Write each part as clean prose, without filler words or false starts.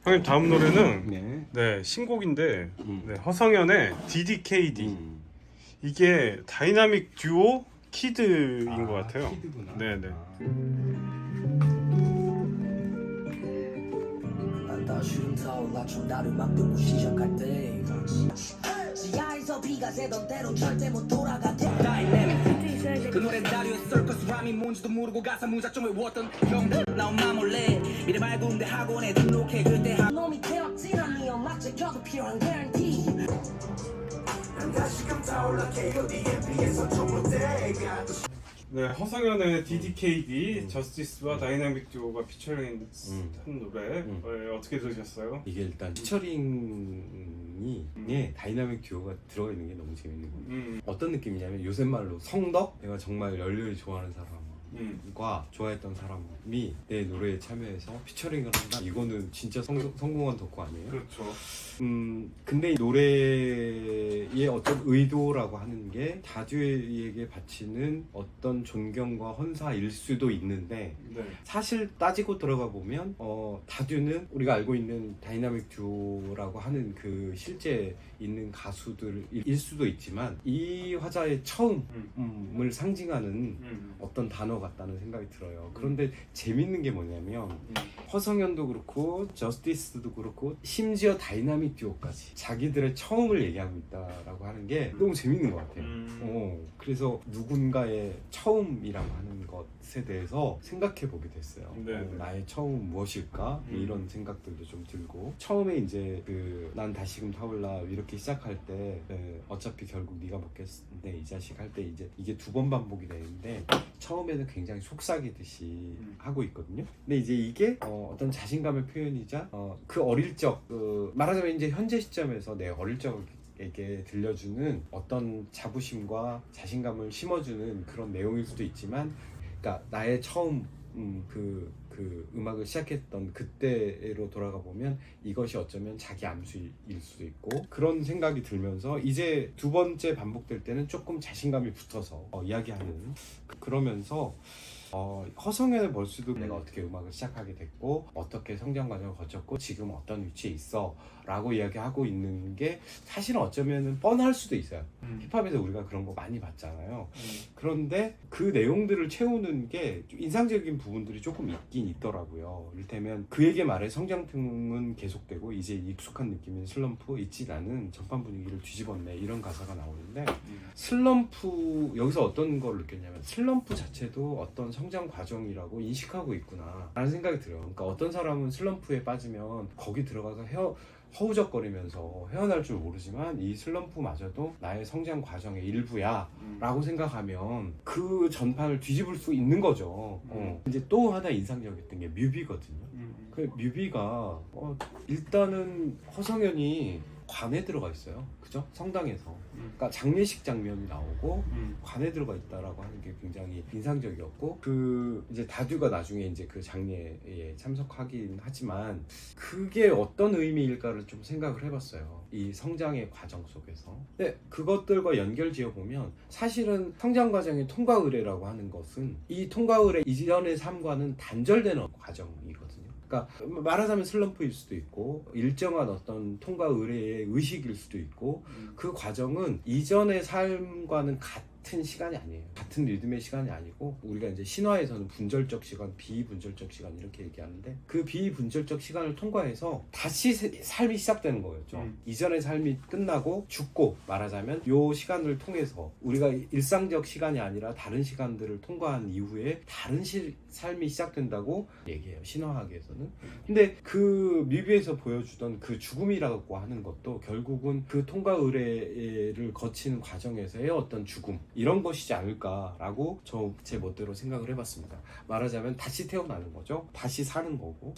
형님 다음 노래는 네. 네 신곡인데 네, 허성현의 DDKD 이게 다이나믹 듀오 키드인 것 같아요. 키드구나. 네네. 쉬운 타올라 춤다를 막 듣고 시작할 때 지하에서 비가 새던 대로 절대 못 돌아가게 그 노래 다리에 서커스 람이 뭔지도 모르고 가사 무작정 외웠던 형들 나 엄마 몰래 미래 밝은데 학원에 등록해 그때 한 놈이 되었지라니 엄마 제껴도 필요한 guarantee 난 다시금 타올라 KODMP에서 좋을 때가 네 허성현의 DDKD 저스티스와 다이나믹 듀오가 피처링 한 노래 어떻게 들으셨어요? 이게 일단 피처링이 다이나믹 듀오가 들어가 있는 게 너무 재밌는 겁니다. 어떤 느낌이냐면 요새 말로 성덕? 내가 정말 열렬히 좋아하는 사람과 좋아했던 사람이 내 노래에 참여해서 피처링을 한다? 이거는 진짜 성공한 덕후 아니에요? 그렇죠. 근데 이 노래의 어떤 의도라고 하는 게 다듀에게 바치는 어떤 존경과 헌사일 수도 있는데 네. 사실 따지고 들어가 보면 다듀는 우리가 알고 있는 다이나믹 듀오라고 하는 그 실제 있는 가수들일 수도 있지만 이 화자의 처음을 상징하는 어떤 단어 같다는 생각이 들어요. 그런데 재밌는 게 뭐냐면 허성현도 그렇고 저스티스도 그렇고 심지어 다이나믹 듀오까지 자기들의 처음을 얘기하고 있다라고 하는 게 너무 재밌는 것 같아요. 그래서 누군가의 처음이라고 하는 것에 대해서 생각해 보게 됐어요. 나의 처음 무엇일까? 이런 생각들도 좀 들고 처음에 이제 난 다시금 타올라 이렇게 시작할 때 어차피 결국 네가 먹겠네 이 자식 할 때 이제 이게 두 번 반복이 되는데 처음에는 굉장히 속삭이듯이 하고 있거든요. 근데 이제 이게 어떤 자신감의 표현이자 그 어릴 적 말하자면 이제 현재 시점에서 내 어릴 적에게 들려주는 어떤 자부심과 자신감을 심어주는 그런 내용일 수도 있지만, 그러니까 나의 처음 그 음악을 시작했던 그때로 돌아가 보면 이것이 어쩌면 자기 암수일 수도 있고 그런 생각이 들면서 이제 두 번째 반복될 때는 조금 자신감이 붙어서 이야기하는 그러면서 허성현의 벌스도 내가 어떻게 음악을 시작하게 됐고 어떻게 성장 과정을 거쳤고 지금 어떤 위치에 있어 라고 이야기하고 있는 게 사실은 어쩌면 뻔할 수도 있어요. 힙합에서 우리가 그런 거 많이 봤잖아요. 그런데 그 내용들을 채우는 게 인상적인 부분들이 조금 있긴 있더라고요. 이를테면 그에게 말해 성장통은 계속되고 이제 익숙한 느낌인 슬럼프 잊지 않은 전판 분위기를 뒤집었네 이런 가사가 나오는데 슬럼프 여기서 어떤 걸 느꼈냐면 슬럼프 자체도 어떤 성장 과정이라고 인식하고 있구나 라는 생각이 들어요. 그러니까 어떤 사람은 슬럼프에 빠지면 거기 들어가서 허우적거리면서 헤어날 줄 모르지만 이 슬럼프마저도 나의 성장 과정의 일부야 라고 생각하면 그 전판을 뒤집을 수 있는 거죠. 이제 또 하나 인상적이었던 게 뮤비거든요. 그 뮤비가 일단은 허성현이 관에 들어가 있어요. 그죠? 성당에서. 그러니까 장례식 장면이 나오고 관에 들어가 있다라고 하는 게 굉장히 인상적이었고 이제 다듀가 나중에 이제 그 장례에 참석하긴 하지만 그게 어떤 의미일까를 좀 생각을 해봤어요. 이 성장의 과정 속에서. 근데 그것들과 연결 지어보면 사실은 성장 과정의 통과 의례라고 하는 것은 이 통과 의례 이전의 삶과는 단절되는 과정이거든요. 그러니까 말하자면 슬럼프일 수도 있고 일정한 어떤 통과 의례의 의식일 수도 있고 그 과정은 이전의 삶과는 같은 시간이 아니에요. 같은 리듬의 시간이 아니고 우리가 이제 신화에서는 분절적 시간, 비분절적 시간 이렇게 얘기하는데 그 비분절적 시간을 통과해서 다시 삶이 시작되는 거였죠. 이전의 삶이 끝나고 죽고 말하자면 요 시간을 통해서 우리가 일상적 시간이 아니라 다른 시간들을 통과한 이후에 다른 삶이 시작된다고 얘기해요. 신화학에서는. 근데 그 뮤비에서 보여주던 그 죽음이라고 하는 것도 결국은 그 통과 의례를 거치는 과정에서의 어떤 죽음 이런 것이지 않을까라고 제 멋대로 생각을 해봤습니다. 말하자면 다시 태어나는 거죠. 다시 사는 거고.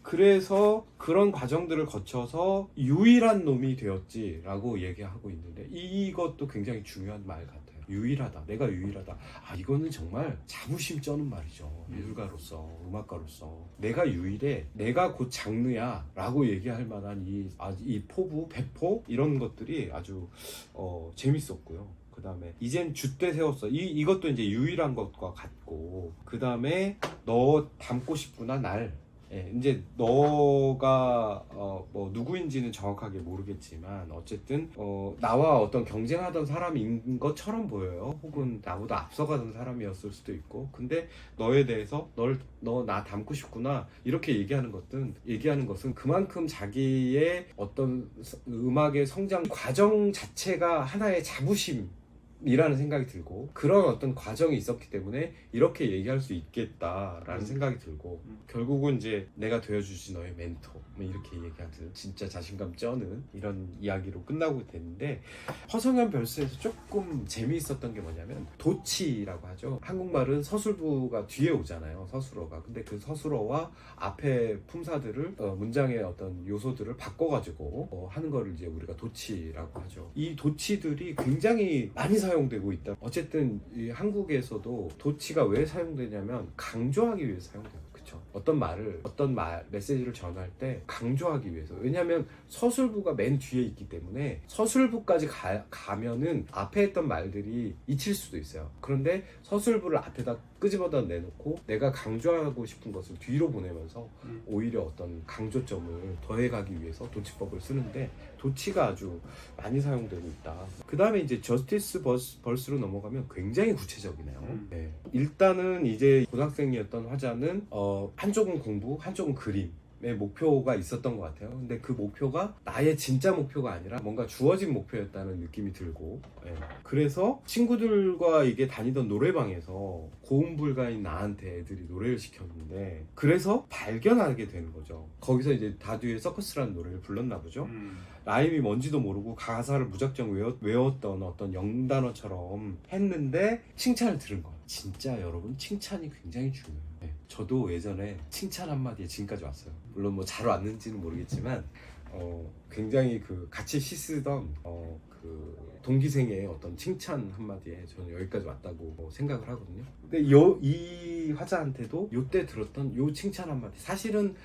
그래서 그런 과정들을 거쳐서 유일한 놈이 되었지라고 얘기하고 있는데 이것도 굉장히 중요한 말 같아요. 유일하다. 내가 유일하다. 이거는 정말 자부심 쩌는 말이죠. 미술가로서, 음악가로서. 내가 유일해. 내가 곧 장르야. 라고 얘기할 만한 이 포부, 배포 이런 것들이 아주 재밌었고요. 그 다음에 이젠 줏대 세웠어. 이것도 이제 유일한 것과 같고 그 다음에 너 닮고 싶구나 날 예, 이제 너가 뭐 누구인지는 정확하게 모르겠지만 어쨌든 나와 어떤 경쟁하던 사람인 것처럼 보여요. 혹은 나보다 앞서가던 사람이었을 수도 있고. 근데 너에 대해서 너 나 닮고 싶구나 이렇게 얘기하는 것은 그만큼 자기의 어떤 음악의 성장 과정 자체가 하나의 자부심이라는 생각이 들고, 그런 어떤 과정이 있었기 때문에 이렇게 얘기할 수 있겠다라는 생각이 들고, 결국은 이제 내가 되어주지 너의 멘토 뭐 이렇게 얘기하듯 진짜 자신감 쩌는 이런 이야기로 끝나고 됐는데, 허성현 별스에서 조금 재미있었던 게 뭐냐면 도치라고 하죠. 한국말은 서술부가 뒤에 오잖아요, 서술어가. 근데 그 서술어와 앞에 품사들을 문장의 어떤 요소들을 바꿔가지고 하는 거를 이제 우리가 도치라고 하죠. 이 도치들이 굉장히 많이 사용되고 있다. 어쨌든 이 한국에서도 도치가 왜 사용되냐면 강조하기 위해서 사용돼요. 그쵸? 어떤 메시지를 전할 때 강조하기 위해서. 왜냐하면 서술부가 맨 뒤에 있기 때문에 서술부까지 가면은 앞에 했던 말들이 잊힐 수도 있어요. 그런데 서술부를 앞에다 끄집어다 내놓고 내가 강조하고 싶은 것을 뒤로 보내면서 오히려 어떤 강조점을 더해가기 위해서 도치법을 쓰는데, 도치가 아주 많이 사용되고 있다. 그 다음에 이제 저스티스 벌스로 넘어가면 굉장히 구체적이네요. 네. 일단은 이제 고등학생이었던 화자는 한쪽은 공부, 한쪽은 그림의 목표가 있었던 것 같아요. 근데 그 목표가 나의 진짜 목표가 아니라 뭔가 주어진 목표였다는 느낌이 들고, 예. 그래서 친구들과 이게 다니던 노래방에서 고음불가인 나한테 애들이 노래를 시켰는데, 그래서 발견하게 되는 거죠. 거기서 이제 다듀의 서커스라는 노래를 불렀나 보죠. 라임이 뭔지도 모르고 가사를 무작정 외웠던 어떤 영단어처럼 했는데 칭찬을 들은 거예요. 진짜 여러분, 칭찬이 굉장히 중요해요. 네. 저도 예전에 칭찬 한마디에 지금까지 왔어요. 물론 뭐 잘 왔는지는 모르겠지만 굉장히 그 같이 씻으던 그 동기생의 어떤 칭찬 한마디에 저는 여기까지 왔다고 생각을 하거든요. 근데 이 화자한테도 요때 들었던 요 칭찬 한마디, 사실은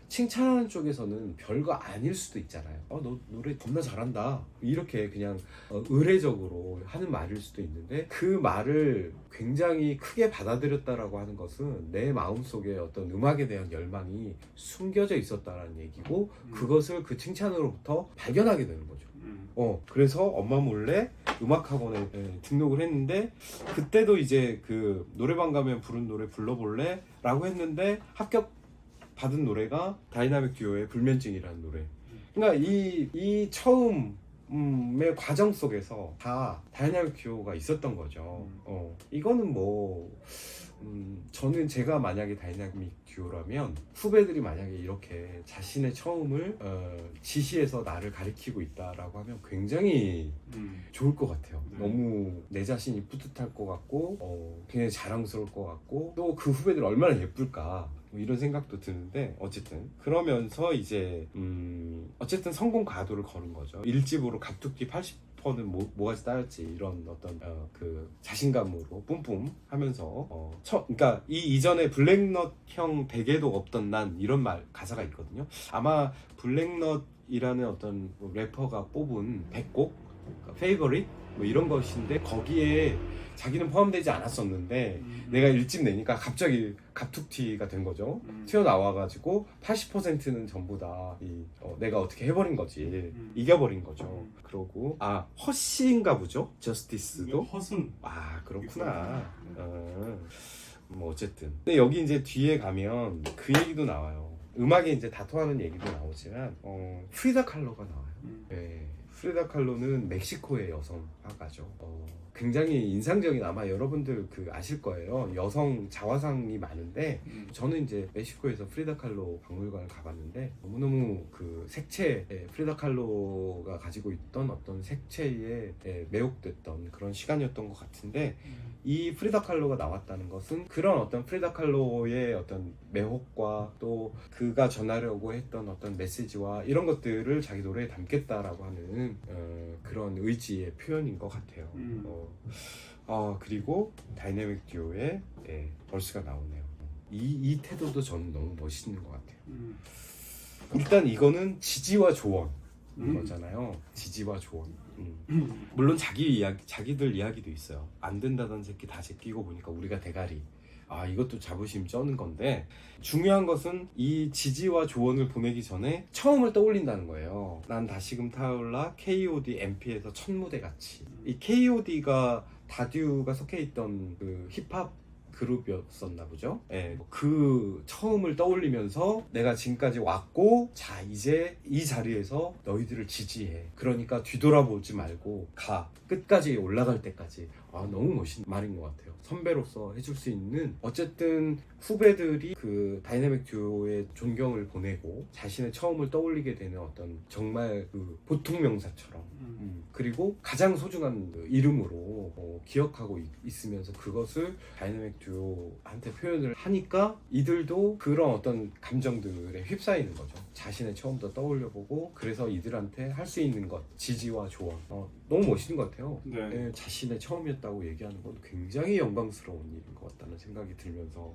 칭찬하는 쪽에서는 별거 아닐 수도 있잖아요. 너 노래 겁나 잘한다 이렇게 그냥 의례적으로 하는 말일 수도 있는데, 그 말을 굉장히 크게 받아들였다라고 하는 것은 내 마음속에 어떤 음악에 대한 열망이 숨겨져 있었다는 얘기고, 그것을 그 칭찬으로부터 발견하게 되는 거죠. 그래서 엄마 몰래 음악학원에 등록을 했는데, 그때도 이제 그 노래방 가면 부른 노래 불러볼래? 라고 했는데 합격 받은 노래가 다이나믹 듀오의 불면증이라는 노래. 그러니까 이 처음의 과정 속에서 다 다이나믹 듀오가 있었던 거죠. 이거는 뭐 저는 제가 만약에 다이나믹 듀오라면 후배들이 만약에 이렇게 자신의 처음을 지시해서 나를 가리키고 있다라고 하면 굉장히 좋을 것 같아요. 너무 내 자신이 뿌듯할 것 같고 굉장히 자랑스러울 것 같고, 또 그 후배들 얼마나 예쁠까 뭐 이런 생각도 드는데, 어쨌든 그러면서 이제 어쨌든 성공 가도를 거는 거죠. 1집으로 갑툭튀 80%는 뭐가지 따였지, 이런 어떤 그 자신감으로 뿜뿜 하면서 그러니까 이 이전에 블랙넛형 베개도 없던 난, 이런 가사가 있거든요. 아마 블랙넛이라는 어떤 래퍼가 뽑은 100곡 페이버릿 뭐 이런 것인데, 거기에 자기는 포함되지 않았었는데 내가 1집 내니까 갑자기 갑툭튀가 된 거죠. 튀어나와가지고 80%는 전부 다 내가 어떻게 해버린 거지, 이겨버린 거죠. 그러고 허씨인가 보죠, 저스티스도. 허순. 그렇구나. 뭐 어쨌든 근데 여기 이제 뒤에 가면 그 얘기도 나와요. 음악에 이제 다통하는 얘기도 나오지만 프리다 칼로가 나와요. 네. 프리다 칼로는 멕시코의 여성 화가죠. 굉장히 인상적인, 아마 여러분들 아실 거예요. 여성 자화상이 많은데, 저는 이제 멕시코에서 프리다 칼로 박물관을 가봤는데 너무너무 그 색채, 프리다 칼로가 가지고 있던 어떤 색채에 매혹됐던 그런 시간이었던 것 같은데, 이 프리다 칼로가 나왔다는 것은 그런 어떤 프리다 칼로의 어떤 매혹과 또 그가 전하려고 했던 어떤 메시지와 이런 것들을 자기 노래에 담겠다라고 하는 그런 의지의 표현인 것 같아요. 그리고 다이내믹 듀오의 벌스가 나오네요. 이 태도도 저는 너무 멋있는 것 같아요. 일단 이거는 지지와 조언 거잖아요. 지지와 조언. 물론 자기들 이야기도 있어요. 안 된다던 새끼 다 제끼고 보니까 우리가 대가리. 아 이것도 자부심 쩌는 건데 중요한 것은 이 지지와 조언을 보내기 전에 처음을 떠올린다는 거예요. 난 다시금 타올라 KOD MP에서 첫 무대 같이. 이 KOD가 다듀가 속해 있던 그 힙합 그룹이었었나 보죠. 예, 그 처음을 떠올리면서 내가 지금까지 왔고 자 이제 이 자리에서 너희들을 지지해. 그러니까 뒤돌아보지 말고 가. 끝까지 올라갈 때까지. 아 너무 멋있는 말인 것 같아요. 선배로서 해줄 수 있는 어쨌든 후배들이 그 다이내믹 듀오의 존경을 보내고 자신의 처음을 떠올리게 되는 어떤 정말 그 보통 명사처럼 그리고 가장 소중한 그 이름으로 기억하고 있으면서 그것을 다이내믹 듀오한테 표현을 하니까 이들도 그런 어떤 감정들에 휩싸이는 거죠. 자신의 처음부터 떠올려보고 그래서 이들한테 할 수 있는 것 지지와 조언 너무 멋있는 것 같아요. 네. 예, 자신의 처음이었다고 얘기하는 건 굉장히 영광스러운 일인 것 같다는 생각이 들면서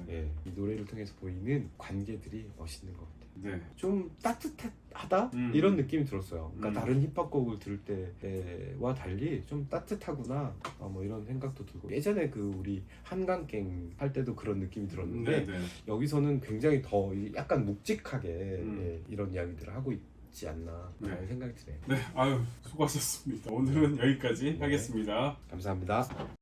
네. 예, 이 노래를 통해서 보이는 관계들이 멋있는 것 같아요. 네. 좀 따뜻하다 이런 느낌이 들었어요. 그러니까 다른 힙합곡을 들을 때와 달리 좀 따뜻하구나 뭐 이런 생각도 들고 예전에 그 우리 한강갱 할 때도 그런 느낌이 들었는데 네. 여기서는 굉장히 더 약간 묵직하게 예, 이런 이야기들을 하고 있지 않나 라는 생각이 드네요. 네. 아유 수고하셨습니다. 오늘은 여기까지 네. 하겠습니다. 감사합니다.